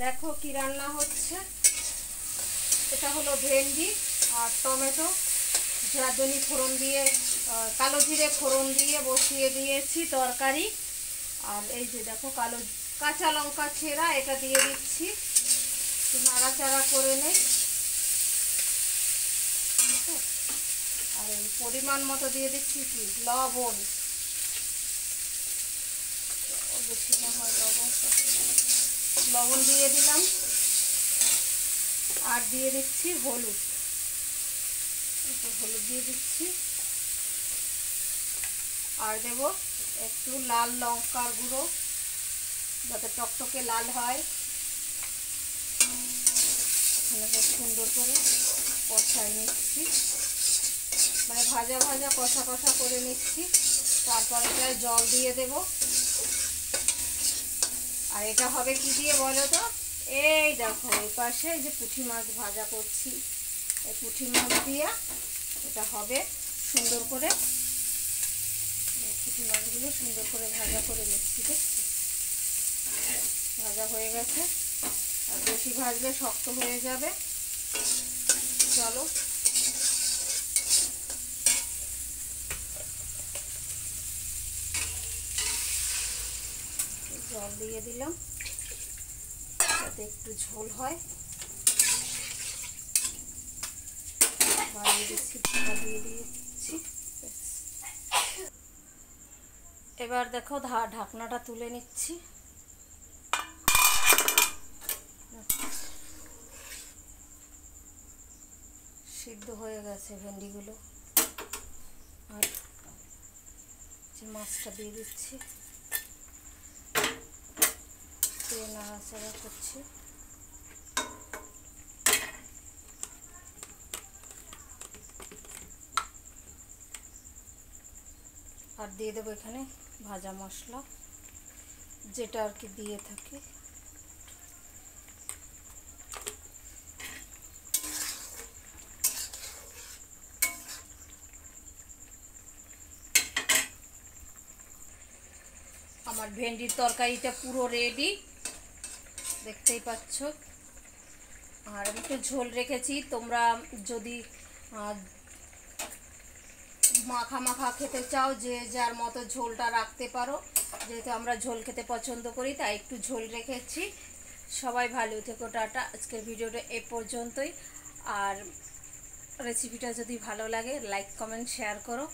দেখো কি রান্না হচ্ছে। এটা হলো ভেন্ডি আর টমেটো, রাঁধুনি ফোড়ন দিয়ে, কালো জিরে ফোড়ন দিয়ে বসিয়ে দিয়েছি তরকারি। আর এই যে দেখো কাঁচা লঙ্কা ছেঁড়া, এটা দিয়ে দিচ্ছি, নাড়াচাড়া করে নেই। আর এই পরিমাণ মতো দিয়ে দিচ্ছি কি লবণ, বেশি না হয় লবণ দিয়ে দিলাম। আর দিয়ে দিচ্ছি হলুদ, হলুদ দিয়ে দিচ্ছি। আর দেব একটু লাল লঙ্কার গুঁড়ো, যাতে টকটকে লাল হয়। এখানে খুব সুন্দর করে কষাই নিচ্ছি, মানে ভাজা ভাজা কষা কষা করে নিচ্ছি। তারপরে এটায় জল দিয়ে দেব। আর এটা হবে কি দিয়ে বলো তো? এই দেখো এই পাশে এই যে পুঁটি মাছ ভাজা করছি, এই পুঁটি মাছ দিয়ে এটা হবে। সুন্দর করে পুঁটি মাছগুলো সুন্দর করে ভাজা করে নিচ্ছি। দেখছি ভাজা হয়ে গেছে। আর বেশি ভাজলে শক্ত হয়ে যাবে। চলো জল দিয়ে দিলাম যাতে একটু ঝোল হয়। বাড়িয়ে দিচ্ছি, দিয়ে দিচ্ছি। এবার দেখো ঢাকনাটা তুলে নিচ্ছি। সিদ্ধ হয়ে গেছে ভেন্ডিগুলো। আর যে মাছটা দিয়ে দিচ্ছি, দিয়ে নাড়াচাড়া করছি। আর দিয়ে দেবো এখানে ভাজা মশলা, যেটা আর কি দিয়ে থাকি। আমার ভেন্ডির তরকারিটা পুরো রেডি, দেখতেই পাচ্ছ। আর আমি একটু ঝোল রেখেছি, তোমরা যদি মাখা মাখা খেতে চাও, যে যার মতো ঝোলটা রাখতে পারো। যেহেতু আমরা ঝোল খেতে পছন্দ করি, তাই একটু ঝোল রেখেছি। সবাই ভালো থেকো, টাটা। আজকের ভিডিওটা এ পর্যন্তই। আর রেসিপিটা যদি ভালো লাগে লাইক কমেন্ট শেয়ার করো।